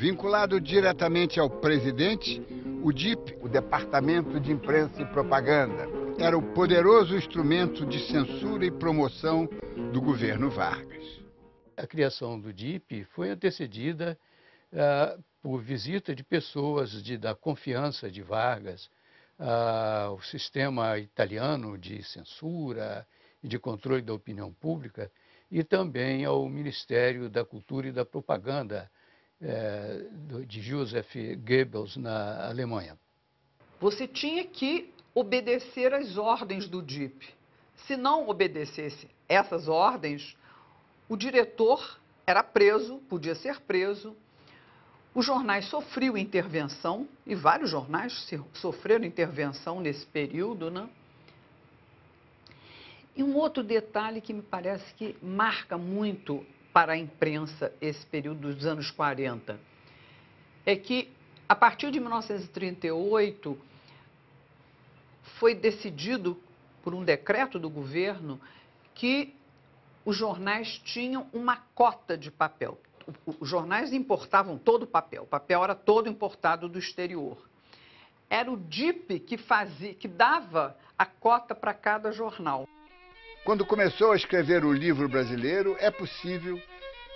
Vinculado diretamente ao presidente, o DIP, o Departamento de Imprensa e Propaganda, era o poderoso instrumento de censura e promoção do governo Vargas. A criação do DIP foi antecedida por visita de pessoas da confiança de Vargas, ao sistema italiano de censura e de controle da opinião pública e também ao Ministério da Cultura e da Propaganda de Joseph Goebbels na Alemanha. Você tinha que obedecer às ordens do DIP. Se não obedecesse essas ordens, o diretor era preso, podia ser preso. Os jornais sofriam intervenção, e vários jornais sofreram intervenção nesse período, né? E um outro detalhe que me parece que marca muito para a imprensa esse período dos anos 40 é que, a partir de 1938, foi decidido por um decreto do governo que os jornais tinham uma cota de papel. Os jornais importavam todo o papel era todo importado do exterior. Era o DIP que dava a cota para cada jornal. Quando começou a escrever o livro brasileiro, é possível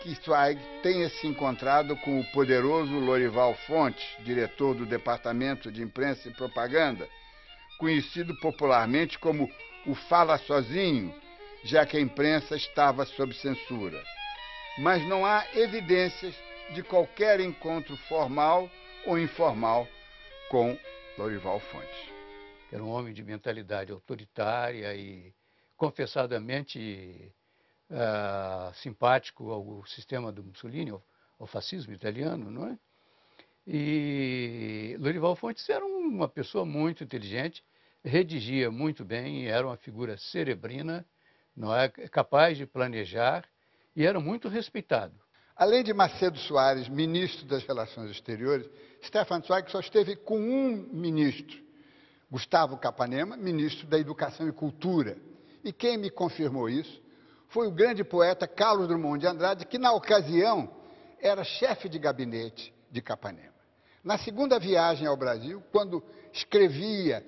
que Zweig tenha se encontrado com o poderoso Lorival Fontes, diretor do Departamento de Imprensa e Propaganda, conhecido popularmente como o Fala Sozinho, já que a imprensa estava sob censura. Mas não há evidências de qualquer encontro formal ou informal com Lorival Fontes. Era um homem de mentalidade autoritária e confessadamente simpático ao sistema do Mussolini, ao fascismo italiano, não é? E Lorival Fontes era uma pessoa muito inteligente, redigia muito bem, era uma figura cerebrina, não é, capaz de planejar e era muito respeitado. Além de Macedo Soares, ministro das Relações Exteriores, Stefan Zweig só esteve com um ministro, Gustavo Capanema, ministro da Educação e Cultura. E quem me confirmou isso foi o grande poeta Carlos Drummond de Andrade, que na ocasião era chefe de gabinete de Capanema. Na segunda viagem ao Brasil, quando escrevia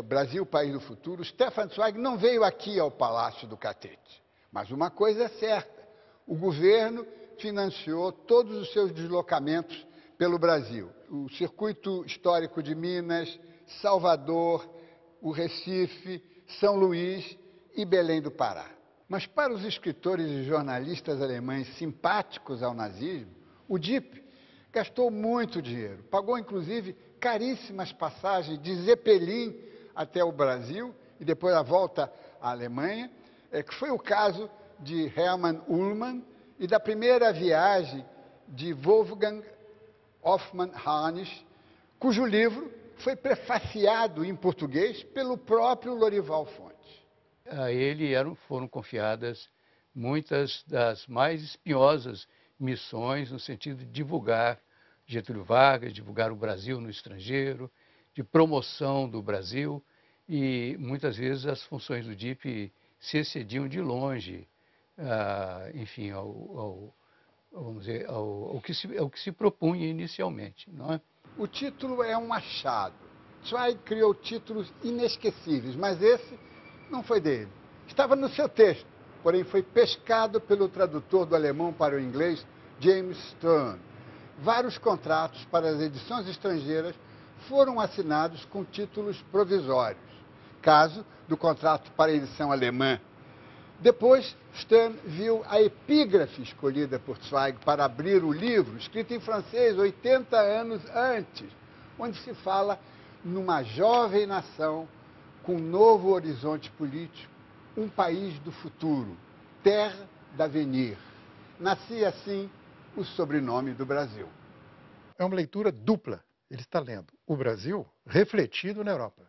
Brasil, País do Futuro, Stefan Zweig não veio aqui ao Palácio do Catete. Mas uma coisa é certa, o governo financiou todos os seus deslocamentos pelo Brasil. O Circuito Histórico de Minas, Salvador, o Recife, São Luís e Belém do Pará. Mas para os escritores e jornalistas alemães simpáticos ao nazismo, o DIP gastou muito dinheiro, pagou inclusive caríssimas passagens de Zeppelin até o Brasil e depois a volta à Alemanha, que foi o caso de Hermann Ullmann e da primeira viagem de Wolfgang Hoffmann Harnisch, cujo livro foi prefaciado em português pelo próprio Lorival Fontes. A ele foram confiadas muitas das mais espiosas missões no sentido de divulgar Getúlio Vargas, divulgar o Brasil no estrangeiro, de promoção do Brasil, e muitas vezes as funções do DIP se excediam de longe, enfim, vamos dizer, ao que se propunha inicialmente, não é? O título é um achado. Zweig criou títulos inesquecíveis, mas esse não foi dele. Estava no seu texto, porém foi pescado pelo tradutor do alemão para o inglês, James Stern. Vários contratos para as edições estrangeiras foram assinados com títulos provisórios. Caso do contrato para a edição alemã. Depois, Stern viu a epígrafe escolhida por Zweig para abrir o livro, escrito em francês 80 anos antes, onde se fala numa jovem nação com um novo horizonte político, um país do futuro, terra d'avenir. Nascia assim o sobrenome do Brasil. É uma leitura dupla. Ele está lendo o Brasil refletido na Europa.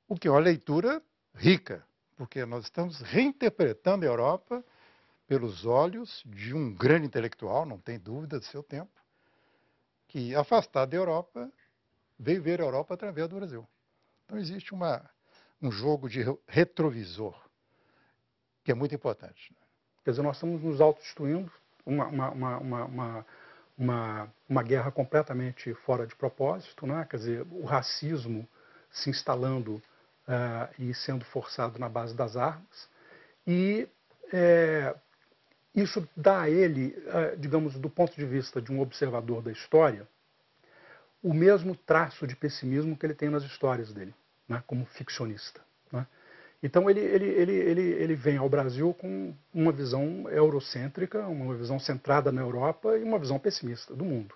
O que é uma leitura rica, porque nós estamos reinterpretando a Europa pelos olhos de um grande intelectual, não tem dúvida do seu tempo, que, afastado da Europa, veio ver a Europa através do Brasil. Então existe um jogo de retrovisor, que é muito importante. Quer dizer, nós estamos nos autodestruindo, uma uma guerra completamente fora de propósito, né? Quer dizer, o racismo se instalando e sendo forçado na base das armas. E isso dá a ele, digamos, do ponto de vista de um observador da história, o mesmo traço de pessimismo que ele tem nas histórias dele, né? Como ficcionista, né? Então ele vem ao Brasil com uma visão eurocêntrica, uma visão centrada na Europa e uma visão pessimista do mundo.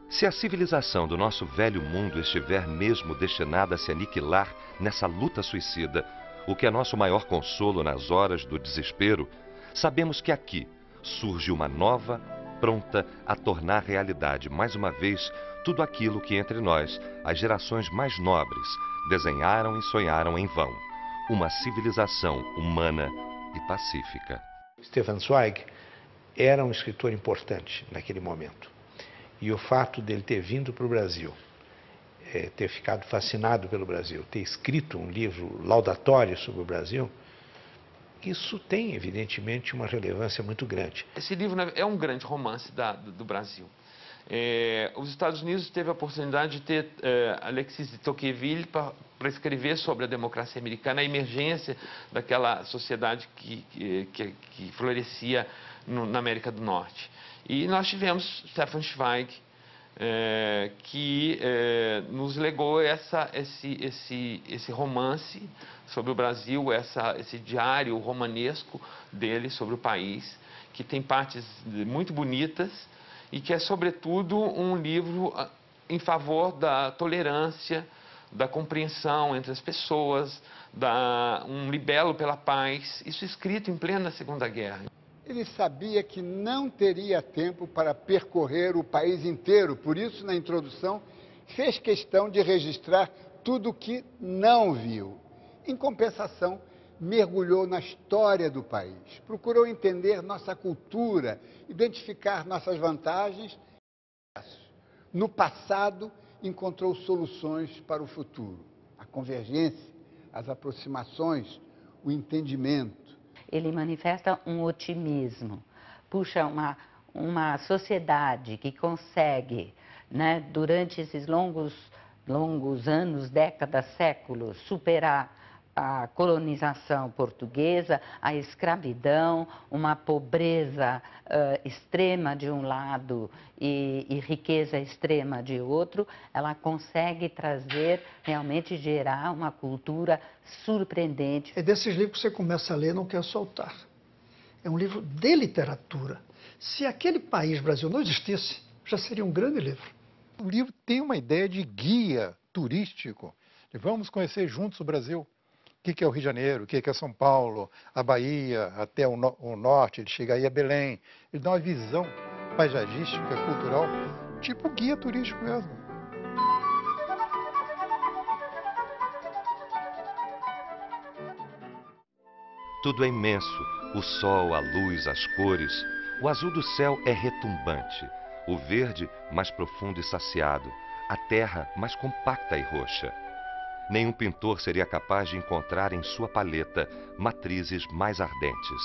Se a civilização do nosso velho mundo estiver mesmo destinada a se aniquilar nessa luta suicida, o que é nosso maior consolo nas horas do desespero, sabemos que aqui surge uma nova, pronta a tornar realidade mais uma vez tudo aquilo que entre nós, as gerações mais nobres, desenharam e sonharam em vão. Uma civilização humana e pacífica. Stefan Zweig era um escritor importante naquele momento. E o fato dele ter vindo para o Brasil, ter ficado fascinado pelo Brasil, ter escrito um livro laudatório sobre o Brasil, isso tem, evidentemente, uma relevância muito grande. Esse livro é um grande romance do Brasil. Os Estados Unidos teve a oportunidade de ter Alexis de Tocqueville para escrever sobre a democracia americana, a emergência daquela sociedade que florescia na América do Norte. E nós tivemos Stefan Zweig, que nos legou esse romance sobre o Brasil, esse diário romanesco dele sobre o país, que tem partes muito bonitas e que é, sobretudo, um livro em favor da tolerância, da compreensão entre as pessoas, um libelo pela paz, isso escrito em plena Segunda Guerra. Ele sabia que não teria tempo para percorrer o país inteiro, por isso, na introdução, fez questão de registrar tudo o que não viu. Em compensação, mergulhou na história do país, procurou entender nossa cultura, identificar nossas vantagens. No passado, encontrou soluções para o futuro. A convergência, as aproximações, o entendimento. Ele manifesta um otimismo, puxa uma sociedade que consegue, né, durante esses longos anos, décadas, séculos, superar a colonização portuguesa, a escravidão, uma pobreza extrema de um lado e riqueza extrema de outro, ela consegue realmente gerar uma cultura surpreendente. É desses livros que você começa a ler e não quer soltar. É um livro de literatura. Se aquele país, Brasil, não existisse, já seria um grande livro. O livro tem uma ideia de guia turístico. Vamos conhecer juntos o Brasil. O que é o Rio de Janeiro, o que é São Paulo, a Bahia, até o norte, ele chega aí a Belém. Ele dá uma visão paisagística, cultural, tipo guia turístico mesmo. Tudo é imenso, o sol, a luz, as cores. O azul do céu é retumbante, o verde mais profundo e saciado, a terra mais compacta e roxa. Nenhum pintor seria capaz de encontrar em sua paleta matrizes mais ardentes.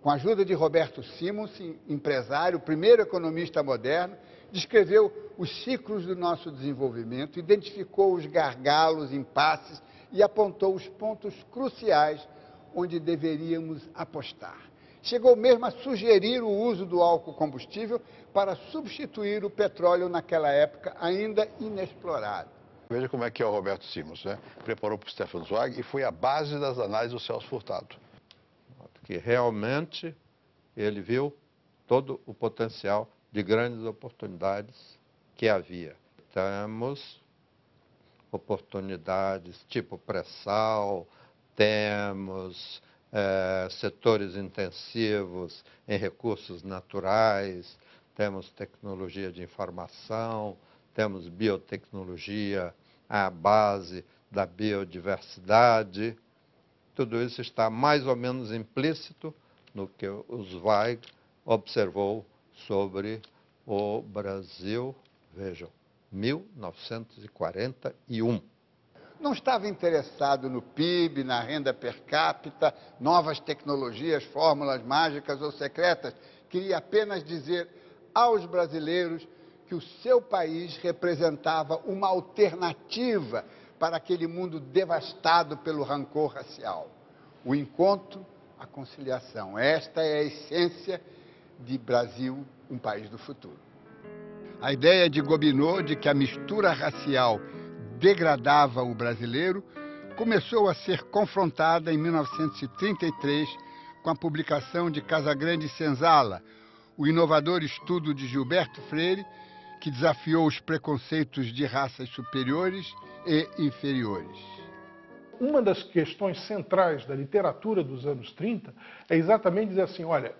Com a ajuda de Roberto Simons, empresário, primeiro economista moderno, descreveu os ciclos do nosso desenvolvimento, identificou os gargalos, impasses e apontou os pontos cruciais onde deveríamos apostar. Chegou mesmo a sugerir o uso do álcool combustível para substituir o petróleo naquela época ainda inexplorado. Veja como é que é o Roberto Simons, né? Preparou para o Stefan Zweig e foi a base das análises do Celso Furtado. Que realmente ele viu todo o potencial de grandes oportunidades que havia. Temos oportunidades tipo pré-sal, temos setores intensivos em recursos naturais, temos tecnologia de informação, temos biotecnologia à base da biodiversidade. Tudo isso está mais ou menos implícito no que o Zweig observou sobre o Brasil, vejam, 1941. Não estava interessado no PIB, na renda per capita, novas tecnologias, fórmulas mágicas ou secretas. Queria apenas dizer aos brasileiros que o seu país representava uma alternativa para aquele mundo devastado pelo rancor racial. O encontro, a conciliação. Esta é a essência de Brasil, um país do futuro. A ideia de Gobineau de que a mistura racial degradava o brasileiro começou a ser confrontada em 1933 com a publicação de Casagrande e Senzala, o inovador estudo de Gilberto Freire, que desafiou os preconceitos de raças superiores e inferiores. Uma das questões centrais da literatura dos anos 30 é exatamente dizer assim, olha,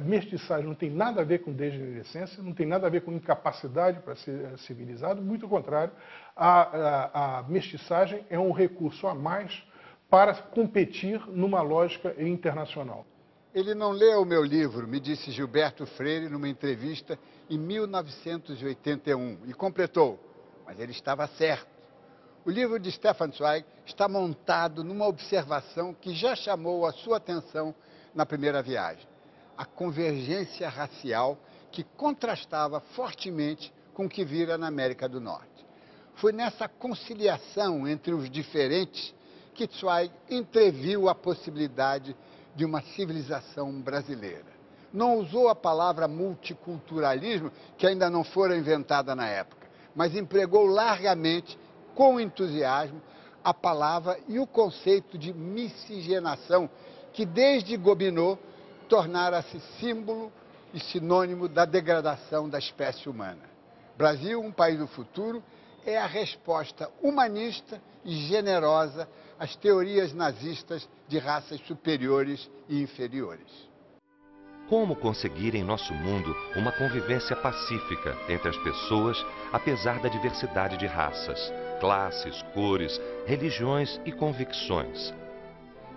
mestiçagem não tem nada a ver com degenerescência, não tem nada a ver com incapacidade para ser civilizado, muito ao contrário, a mestiçagem é um recurso a mais para competir numa lógica internacional. Ele não leu o meu livro, me disse Gilberto Freire numa entrevista em 1981, e completou, mas ele estava certo. O livro de Stefan Zweig está montado numa observação que já chamou a sua atenção na primeira viagem. A convergência racial que contrastava fortemente com o que vira na América do Norte. Foi nessa conciliação entre os diferentes que Zweig entreviu a possibilidade de uma civilização brasileira. Não usou a palavra multiculturalismo, que ainda não fora inventada na época, mas empregou largamente, com entusiasmo, a palavra e o conceito de miscigenação, que desde Gobineau tornara-se símbolo e sinônimo da degradação da espécie humana. Brasil, um país do futuro, é a resposta humanista e generosa às teorias nazistas de raças superiores e inferiores. Como conseguir em nosso mundo uma convivência pacífica entre as pessoas, apesar da diversidade de raças, classes, cores, religiões e convicções?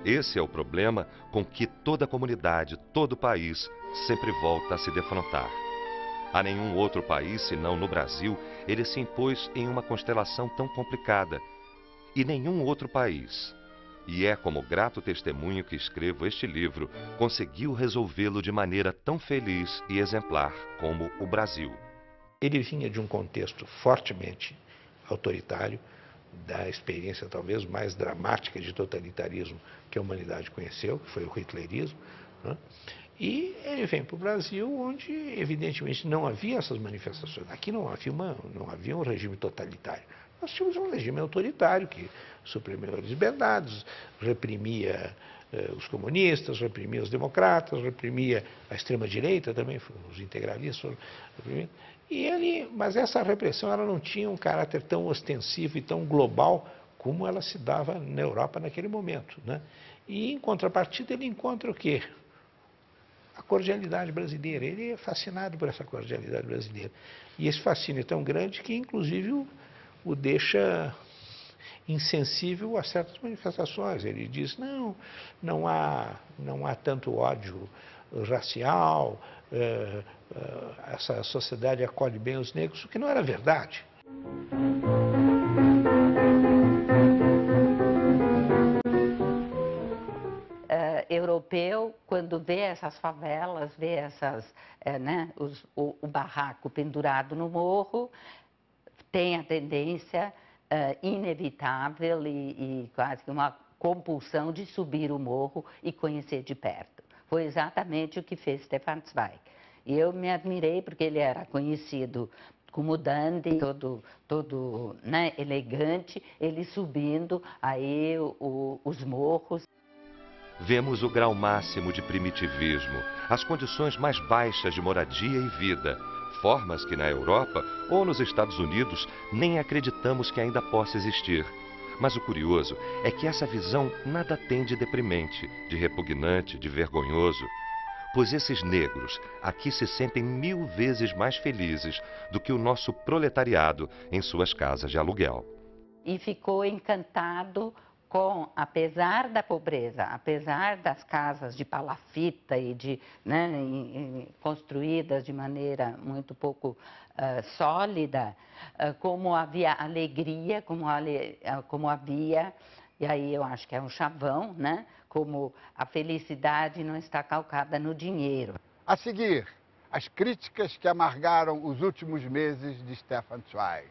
Esse é o problema com que toda comunidade, todo país, sempre volta a se defrontar. A nenhum outro país, senão no Brasil, ele se impôs em uma constelação tão complicada. E nenhum outro país, e é como grato testemunho que escrevo este livro, conseguiu resolvê-lo de maneira tão feliz e exemplar como o Brasil. Ele vinha de um contexto fortemente autoritário, da experiência talvez mais dramática de totalitarismo que a humanidade conheceu, que foi o hitlerismo, né? E ele vem para o Brasil, onde evidentemente não havia essas manifestações. Aqui não havia um regime totalitário. Nós tínhamos um regime autoritário que suprimia as liberdades, reprimia os comunistas, reprimia os democratas, reprimia a extrema-direita também, os integralistas. Mas essa repressão ela não tinha um caráter tão ostensivo e tão global como ela se dava na Europa naquele momento, né? E, em contrapartida, ele encontra o quê? A cordialidade brasileira. Ele é fascinado por essa cordialidade brasileira. E esse fascínio é tão grande que, inclusive, o deixa insensível a certas manifestações. Ele diz, não há tanto ódio racial, essa sociedade acolhe bem os negros, o que não era verdade. Europeu, quando vê essas favelas, vê o barraco pendurado no morro, tem a tendência inevitável e quase que uma compulsão de subir o morro e conhecer de perto. Foi exatamente o que fez Stefan Zweig. E eu me admirei porque ele era conhecido como dandy, todo elegante, ele subindo aí os morros. Vemos o grau máximo de primitivismo, as condições mais baixas de moradia e vida, formas que na Europa ou nos Estados Unidos nem acreditamos que ainda possa existir. Mas o curioso é que essa visão nada tem de deprimente, de repugnante, de vergonhoso, pois esses negros aqui se sentem 1000 vezes mais felizes do que o nosso proletariado em suas casas de aluguel. E ficou encantado apesar da pobreza, apesar das casas de palafita e construídas de maneira muito pouco sólida, como havia alegria, como havia, e aí eu acho que é um chavão, como a felicidade não está calcada no dinheiro. A seguir, as críticas que amargaram os últimos meses de Stefan Zweig.